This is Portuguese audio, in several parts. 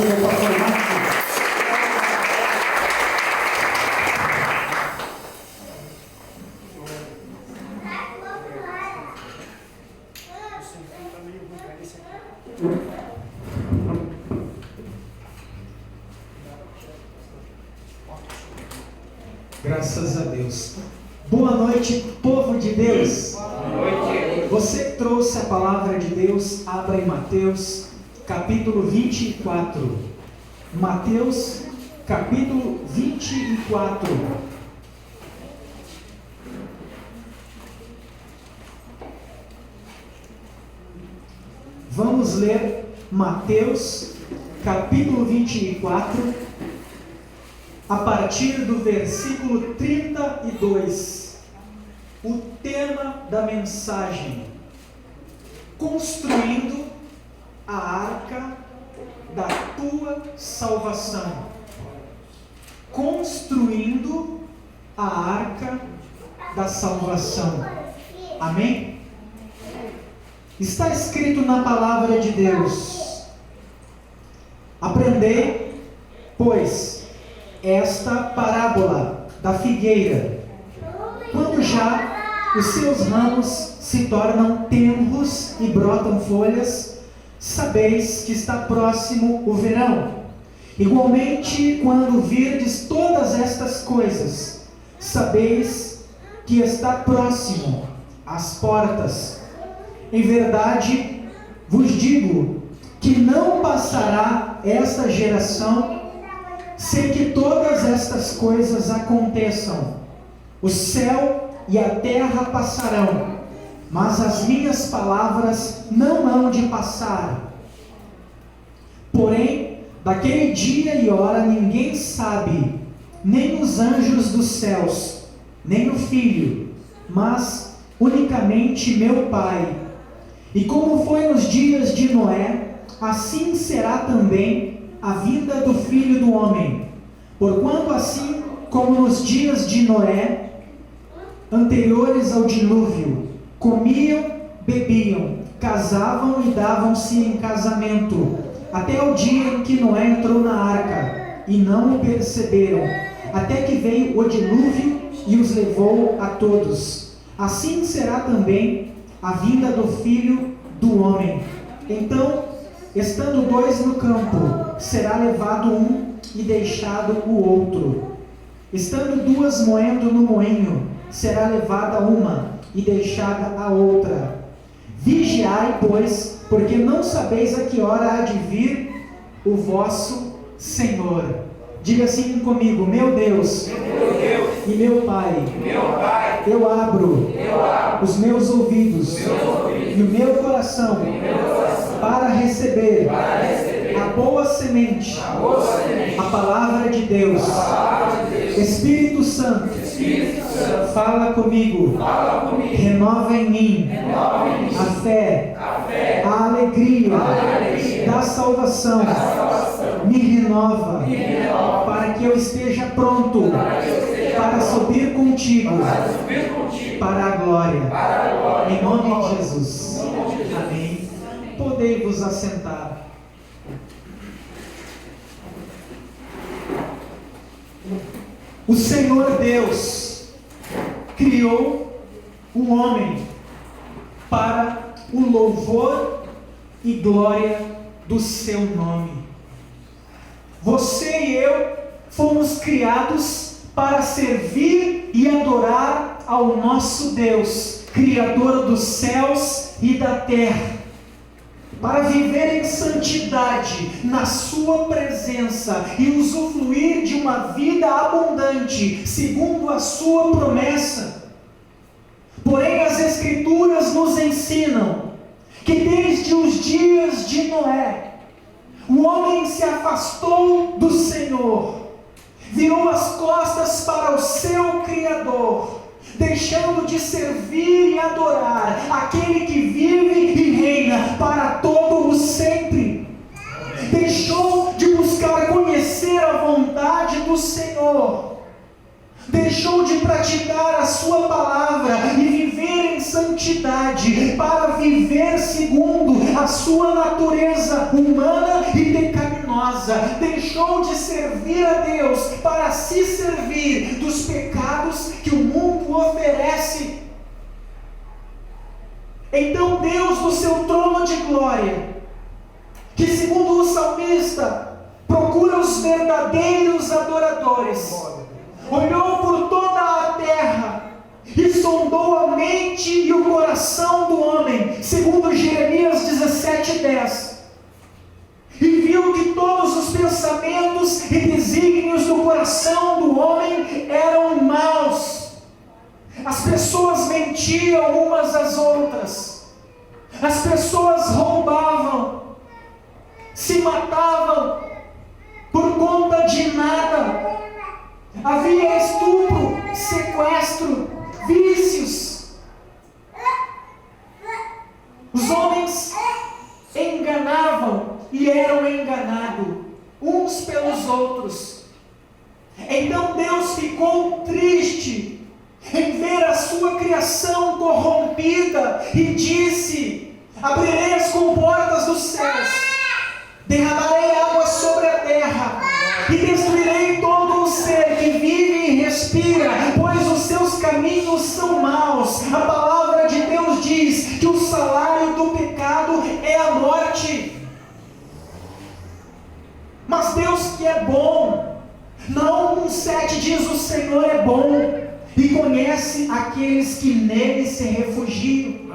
ajuda o pastor Marcos. Graças a Deus. Boa noite, povo de Deus. Boa noite. Você que trouxe a palavra de Deus, abra em Mateus, capítulo 24. Mateus, capítulo 24. Vamos ler Mateus, capítulo 24, a partir do versículo 32. O tema da mensagem: construindo a arca da tua salvação. Construindo a arca da salvação. Amém? Está escrito na palavra de Deus: aprendei, pois, esta parábola da figueira. Quando já os seus ramos se tornam tenros e brotam folhas, sabeis que está próximo o verão. Igualmente, quando virdes todas estas coisas, sabeis que está próximo às portas. Em verdade, vos digo que não passará esta geração sem que todas estas coisas aconteçam. O céu e a terra passarão, mas as minhas palavras não hão de passar. Porém, daquele dia e hora ninguém sabe, nem os anjos dos céus, nem o Filho, mas unicamente meu Pai. E como foi nos dias de Noé, assim será também a vinda do Filho do Homem. Porquanto assim como nos dias de Noé, anteriores ao dilúvio, comiam, bebiam, casavam e davam-se em casamento, até o dia em que Noé entrou na arca, e não o perceberam, até que veio o dilúvio e os levou a todos. Assim será também a vinda do Filho do Homem. Então, estando dois no campo, será levado um e deixado o outro. Estando duas moendo no moinho, será levada uma e deixada a outra. Vigiai, pois, porque não sabeis a que hora há de vir o vosso Senhor. Diga assim comigo: meu Deus, e meu Pai, eu abro os meus ouvidos e o meu coração para receber a boa semente, a palavra de Deus. Espírito Santo, fala comigo, renova em mim a fé, a alegria da salvação. Me renova para que eu esteja pronto para subir contigo para a glória. Em nome de Jesus. Amém. Podei vos assentar. O Senhor Deus criou o homem para o louvor e glória do seu nome. Você e eu fomos criados para servir e adorar ao nosso Deus, Criador dos céus e da terra, para viver em santidade na sua presença e usufruir de uma vida abundante, segundo a sua promessa. Porém, as Escrituras nos ensinam que desde os dias de Noé, o homem se afastou do Senhor, virou as costas para o seu Criador, deixando de servir e adorar aquele que vive e reina para todo o sempre. Deixou de buscar conhecer a vontade do Senhor, deixou de praticar a sua palavra e viver em santidade, para viver segundo a sua natureza humana e pecaminosa. casa, deixou de servir a Deus para se servir dos pecados que o mundo oferece. Então Deus, do seu trono de glória, que segundo o salmista, procura os verdadeiros adoradores, olhou por toda a terra e sondou a mente e o coração do homem, segundo Jeremias 17:10, e viu que todos os pensamentos e desígnios do coração do homem eram maus. As pessoas mentiam umas às outras, as pessoas roubavam, se matavam por conta de nada. Havia estupro, sequestro, vícios. Os homens enganavam e eram enganados uns pelos outros. Então Deus ficou triste em ver a sua criação corrompida e disse: abrirei as comportas dos céus, derramarei água sobre a terra e destruirei todo o ser que vive e respira, pois os seus caminhos são maus. A palavra de Deus diz que o salário do pecado é a morte. Mas Deus, que é bom, Naum 1:7 diz: o Senhor é bom e conhece aqueles que nele se refugiam.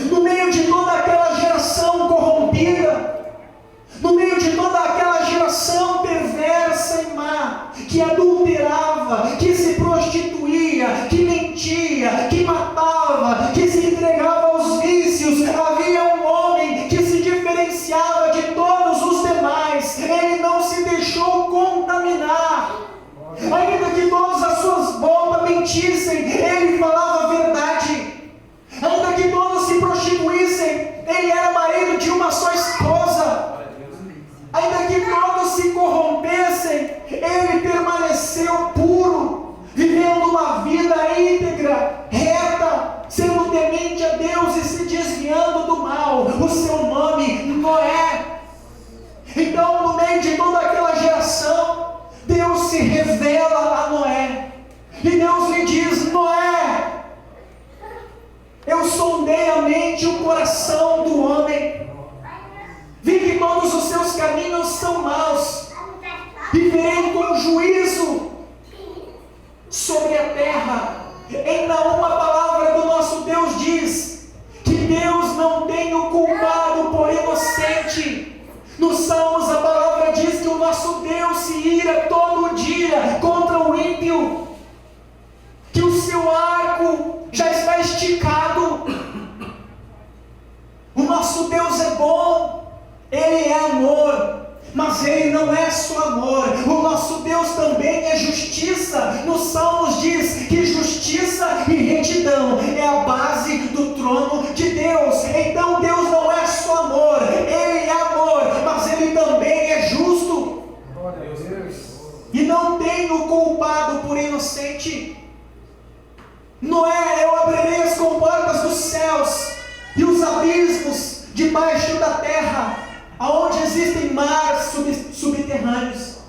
No meio de toda aquela geração corrompida, no meio de toda aquela geração perversa e má, que adulterava, que se prostituía, que mentia, que matava, que se entregava aos vícios, havia um homem que se diferenciava de todos os demais. Ele não se deixou contaminar. Ainda que todas as suas voltas mentissem, ele falava a verdade. Ainda que todos se prostituíssem, ele era marido de uma só esposa. Ainda que todos se corrompessem, ele permaneceu puro, vivendo uma vida íntegra, reta, sendo temente a Deus e se desviando do mal. O seu nome, Noé. Então, no meio de toda aquela geração, Deus se revela a Noé, e Deus lhe diz: Noé, eu sondei a mente e o coração do homem, vi que todos os seus caminhos são maus, e verei com juízo sobre a terra. Em Naum, a palavra do nosso Deus diz que Deus não tem o culpado por inocente. Nos Salmos a palavra diz que o nosso Deus se ira todo dia contra o ímpio, que o seu arco já está esticado. O nosso Deus é bom, Ele é amor, mas Ele não é só amor. O nosso Deus também é justiça. Nos Salmos diz que justiça e retidão é a base do trono de Deus. Então Deus não é só amor, Ele é amor, mas Ele também é justo. E não tem o culpado por inocente. Noé: eu abrirei as comportas dos céus e os abismos debaixo da terra, aonde existem mares subterrâneos,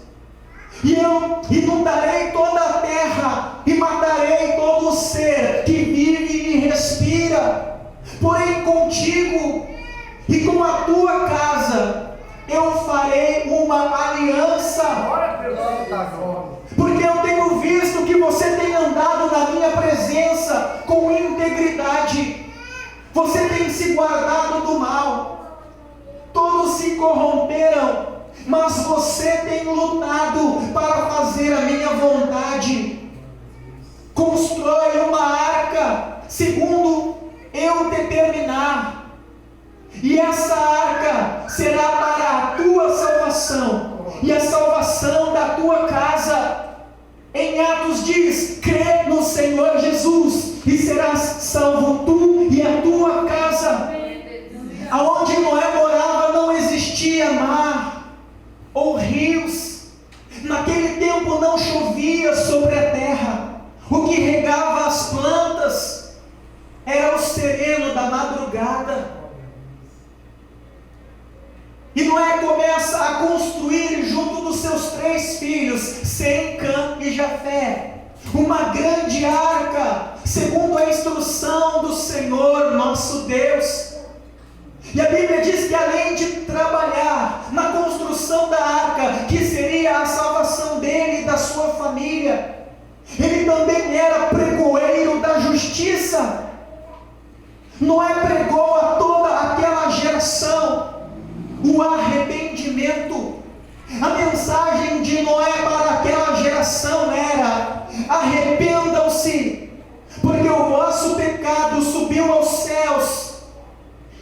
e eu inundarei toda a terra e matarei todo o ser que vive e respira. Porém contigo e com a tua casa eu farei uma aliança, porque eu tenho visto que você tem andado na minha presença com integridade. Você tem se guardado do mal. Todos se corromperam, mas você tem lutado para fazer a minha vontade. Constrói uma arca segundo eu determinar, e essa arca será para a tua salvação e a salvação da tua casa. Em Atos diz: crê no Senhor Jesus e serás salvo tu e a tua casa. Aonde Noé morava não existia mar ou rios. Naquele tempo não chovia sobre a terra. O que regava as plantas era o sereno da madrugada. E Noé começa a construir junto dos seus 3 filhos, Sem, Cã e Jafé, uma grande arca, segundo a instrução do Senhor nosso Deus. E a Bíblia diz que além de trabalhar na construção da arca, que seria a salvação dele e da sua família, ele também era pregoeiro da justiça. Noé pregou a toda aquela geração o arrependimento. A mensagem de Noé para aquela geração era: arrependam-se, porque o vosso pecado subiu aos céus,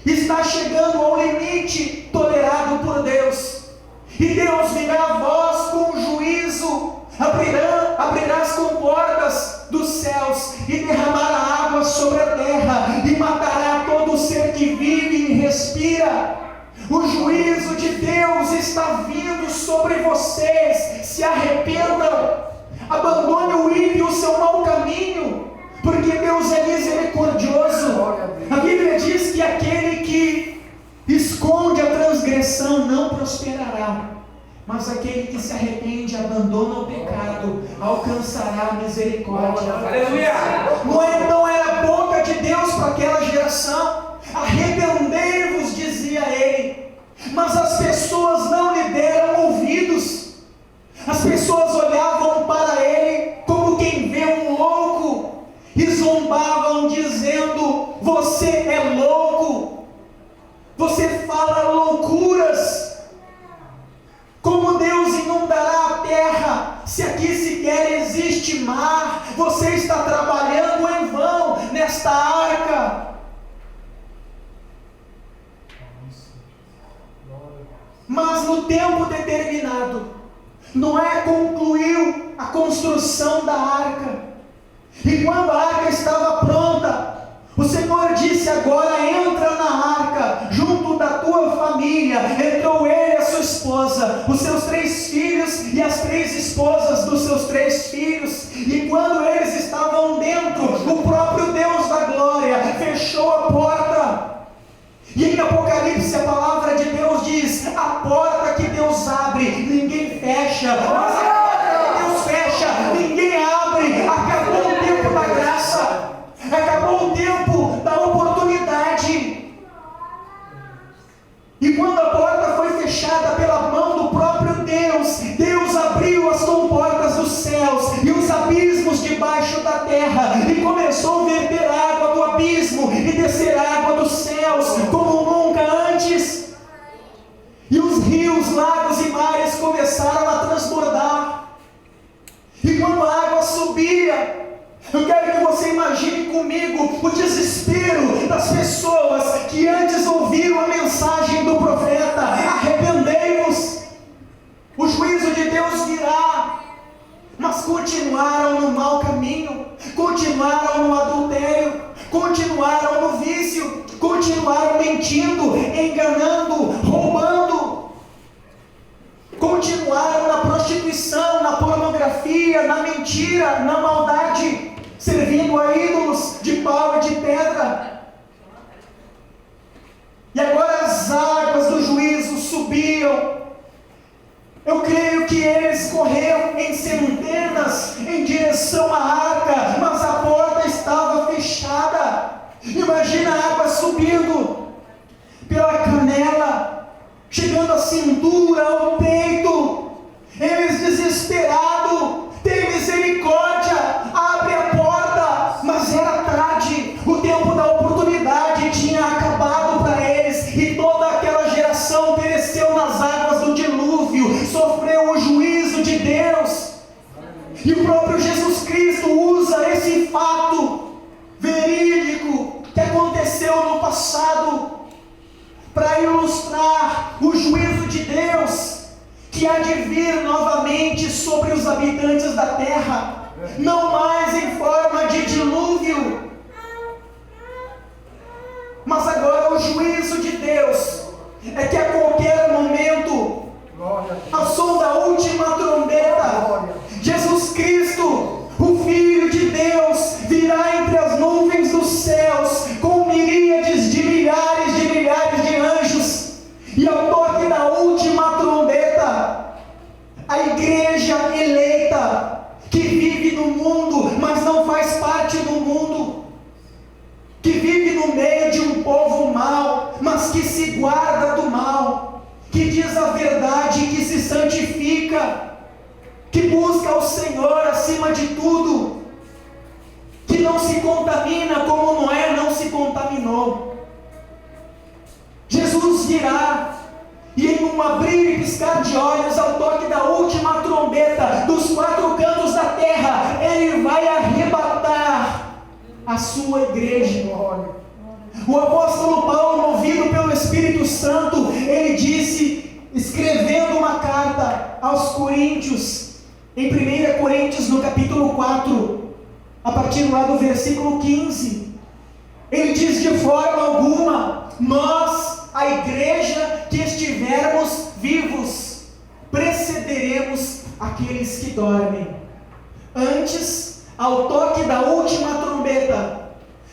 está chegando ao limite tolerado por Deus, e Deus virá a vós com juízo, abrirá as comportas dos céus e derramará água sobre a terra, e matará todo ser que vive e respira. O juízo de Deus está vindo sobre vocês. Se arrependam, abandone o ímpio, o seu mau caminho, porque Deus é misericordioso. A Bíblia diz que aquele que esconde a transgressão não prosperará, mas aquele que se arrepende e abandona o pecado alcançará a misericórdia. Aleluia! Noé não era a boca de Deus para aquela geração. Arrependei-vos, dizia ele. Mas as pessoas não lhe deram ouvidos. As pessoas olhavam para ele como quem vê um louco e zombavam, dizendo: você é louco, você fala loucuras. Como Deus inundará a terra se aqui sequer existe mar? Você está trabalhando em vão nesta arca. Mas no tempo determinado, Noé concluiu a construção da arca. E quando a arca estava pronta, o Senhor disse: agora entra na arca, junto da tua família. Entrou ele e a sua esposa, os seus 3 filhos e as 3 esposas dos seus 3 filhos. E quando eles estavam dentro, o próprio Deus da glória fechou a porta. E em Apocalipse a palavra de Deus diz: a porta que Deus abre, ninguém fecha, mas a porta que Deus fecha, ninguém abre. Acabou o tempo da graça, acabou o tempo da oportunidade. E quando a porta foi fechada pela mão do próprio Deus, Deus abriu as comportas dos céus e os abismos debaixo da terra, e começou a verter água do abismo e descer água dos céus como nunca antes. E os rios, lagos e mares começaram a transbordar. E quando a água subia, eu quero que você imagine comigo o desespero das pessoas que antes ouviram a mensagem do profeta: arrependei-vos, o juízo de Deus virá. Mas continuaram no mau caminho, continuaram no adultério, continuaram no vício, continuaram mentindo, enganando, roubando, continuaram na prostituição, na pornografia, na mentira, na maldade, servindo a ídolos de pau e de pedra. E agora as águas do juízo subiam. Eu creio que eles correram em centenas em direção à arca, mas a porta estava fechada. Imagina a água subindo pela canela, chegando à cintura, ao peito. Eles desesperados: tem misericórdia, abre a porta. Mas era tarde, o tempo da oportunidade tinha acabado para eles, e toda aquela geração pereceu nas águas do dilúvio, sofreu o juízo de Deus. E o próprio Jesus Cristo usa esse fato verídico que aconteceu no passado para ilustrar o juízo de Deus que há de vir novamente sobre os habitantes da terra, não mais em forma de dilúvio, mas agora o juízo de Deus é que a qualquer momento, ao som da última trombeta, Jesus Cristo, o Filho de Deus, virá entre as nuvens dos céus com miríades de milhares de anjos, e ao toque da última trombeta, a igreja eleita, que vive no mundo, mas não faz parte do mundo, que vive no meio de um povo mau, mas que se guarda do mal, que diz a verdade, que se santifica, que busca o Senhor acima de tudo, que não se contamina como Noé não se contaminou. Jesus virá, e em um abrir e piscar de olhos, ao toque da última trombeta, dos quatro cantos da terra, Ele vai arrebatar a sua igreja. O apóstolo Paulo, movido pelo Espírito Santo, ele disse, escrevendo uma carta aos Coríntios, em 1 Coríntios, no capítulo 4, a partir lá do versículo 15, ele diz: de forma alguma, nós, a igreja que estivermos vivos, precederemos aqueles que dormem. Antes, ao toque da última trombeta,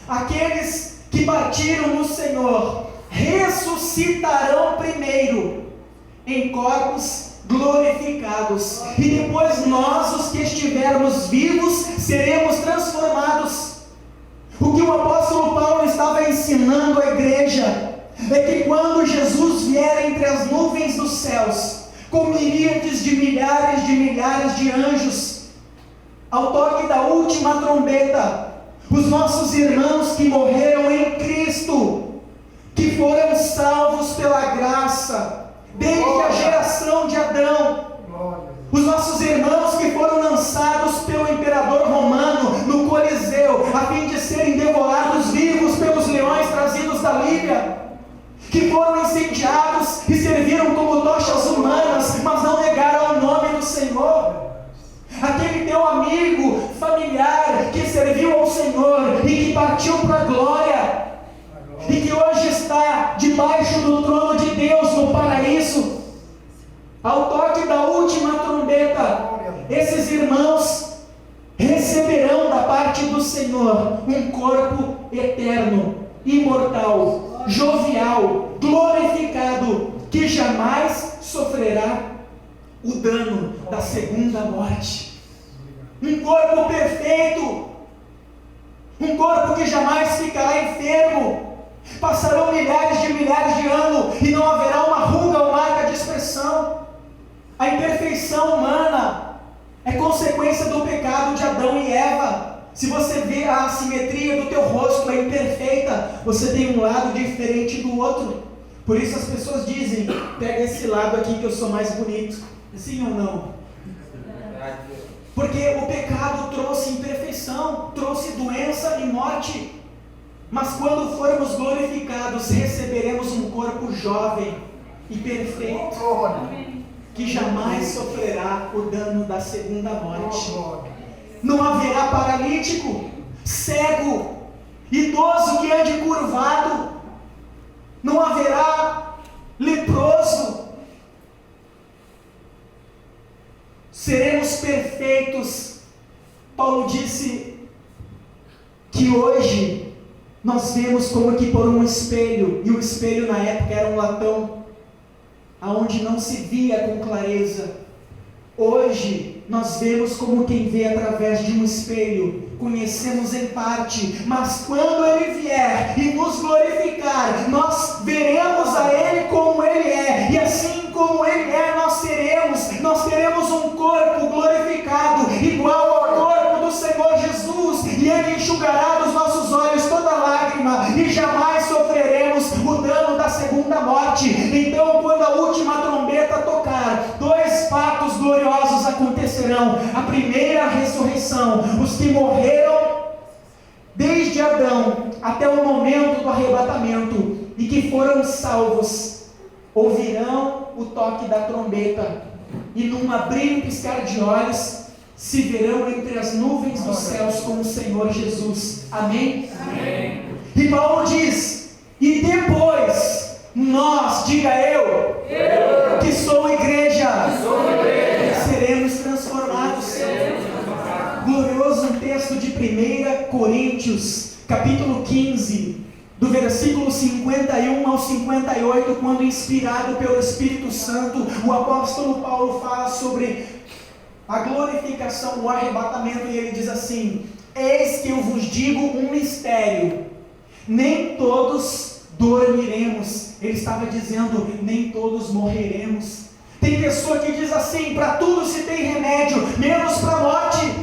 aqueles que partiram no Senhor ressuscitarão primeiro em corpos glorificados, e depois nós, os que estivermos vivos, seremos transformados. O que o apóstolo Paulo estava ensinando à igreja é que quando Jesus vier entre as nuvens dos céus, com miríades de milhares de anjos, ao toque da última trombeta, os nossos irmãos que morreram em Cristo, que foram salvos pela graça, desde a geração de Adão, os nossos irmãos que foram lançados pelo imperador romano no Coliseu, a fim de serem devorados vivos pelos leões trazidos da Líbia, que foram incendiados e serviram como tochas humanas, mas não negaram o nome do Senhor. Aquele teu amigo, familiar, que serviu ao Senhor e que partiu para a glória, e que hoje está debaixo do trono de Deus no paraíso, ao toque da última trombeta, esses irmãos receberão da parte do Senhor um corpo eterno, imortal, jovial, glorificado, que jamais sofrerá o dano da segunda morte. Um corpo perfeito, um corpo que jamais ficará enfermo. Passarão milhares de anos e não haverá uma ruga ou marca de expressão. A imperfeição humana é consequência do pecado de Adão e Eva. Se você vê a assimetria do teu rosto é imperfeita, você tem um lado diferente do outro. Por isso as pessoas dizem: pega esse lado aqui que eu sou mais bonito. Sim ou não? Porque o pecado trouxe imperfeição, trouxe doença e morte. Mas quando formos glorificados, receberemos um corpo jovem e perfeito, que jamais sofrerá o dano da segunda morte. Não haverá paralítico, cego, idoso que ande curvado, não haverá leproso. Seremos perfeitos. Paulo disse que hoje nós vemos como que por um espelho, e o espelho na época era um latão, aonde não se via com clareza. Hoje nós vemos como quem vê através de um espelho, conhecemos em parte, mas quando Ele vier e nos glorificar, nós veremos a Ele como Ele é, e assim como Ele é, nós teremos um corpo glorificado, igual ao corpo do Senhor Jesus, e Ele enxugará dos nossos olhos toda lágrima, e jamais sofreremos o dano da segunda morte. Então, quando a última trombeta tocar, dois fatos gloriosos acontecerão. A primeira, a ressurreição. Os que morreram desde Adão até o momento do arrebatamento e que foram salvos, ouvirão o toque da trombeta, e num abrir e piscar de olhos, se verão entre as nuvens dos céus com o Senhor Jesus. Amém? Amém. E Paulo diz: e depois nós, diga eu que sou igreja, seremos transformados. Glorioso um texto de 1 Coríntios, capítulo 15, do versículo 51 ao 58, quando inspirado pelo Espírito Santo, o apóstolo Paulo fala sobre a glorificação, o arrebatamento, e ele diz assim: eis que eu vos digo um mistério, nem todos dormiremos. Ele estava dizendo, nem todos morreremos. Tem pessoa que diz assim: para tudo se tem remédio, menos para a morte.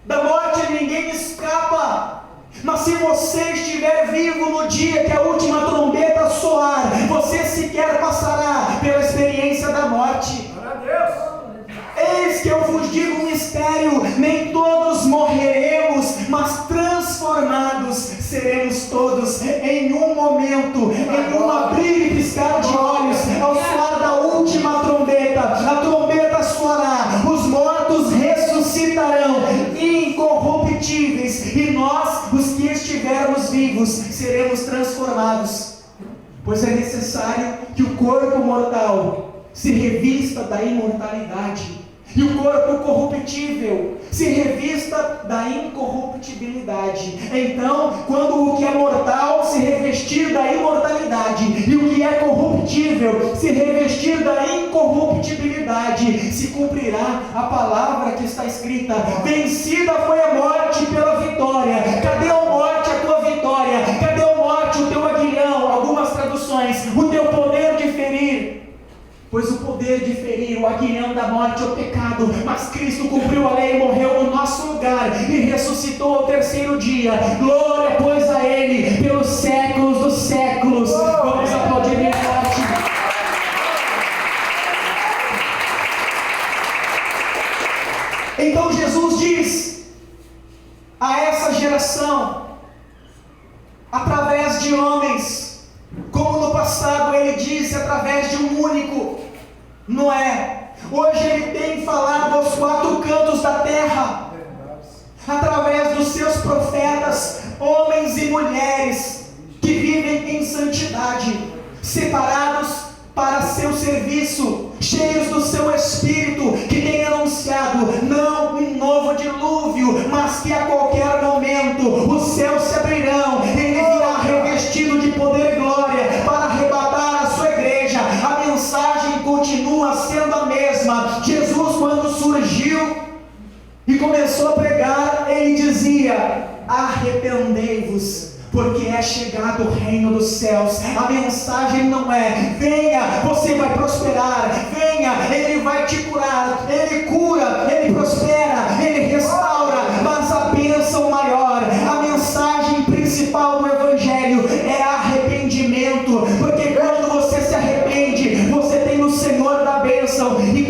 Da morte ninguém escapa. Mas se você estiver vivo no dia que a última trombeta soar, você sequer passará pela experiência da morte. Eis que eu vos digo um mistério, nem todos morreremos, mas transformados seremos todos em um momento, em um abrir e piscar de olhos, ao soar da última trombeta. A trombeta soará, os mortos ressuscitarão incorruptíveis, e nós, os que estivermos vivos, seremos transformados. Pois é necessário que o corpo mortal se revista da imortalidade, e o corpo corruptível se revista da incorruptibilidade. Então, quando o que é mortal se revestir da imortalidade, e o que é corruptível se revestir da incorruptibilidade, se cumprirá a palavra que está escrita: vencida foi a morte pela vitória. Cadê a morte, a tua vitória? Cadê a morte, o teu aguilhão? Algumas traduções: o teu poder de ferir. Pois o poder de ferir, o aguilhão da morte é o pecado, mas Cristo cumpriu a lei, morreu no nosso lugar e ressuscitou ao terceiro dia. Glória, pois, a Ele pelos séculos dos séculos. Vamos aplaudir bem forte. Então Jesus diz a essa geração, através de homens, como no passado Ele disse através de um único, Noé. Hoje Ele tem falado aos quatro cantos da terra, através dos seus profetas, homens e mulheres que vivem em santidade, separados para seu serviço, cheios do seu Espírito, que tem anunciado não um novo dilúvio, mas que a qualquer momento os céus se abrirão, Ele virá revestido de poder e glória para arrebatar a sua igreja. A mensagem continua sendo a mesma. Jesus, quando surgiu e começou a pregar, Ele dizia: arrependei-vos, porque é chegado o reino dos céus. A mensagem não é: venha, você vai prosperar, venha, Ele vai te curar. Ele cura, Ele prospera, Ele restaura, mas a bênção maior, a mensagem principal do Evangelho é arrependimento, porque quando você se arrepende, você tem o Senhor da bênção, e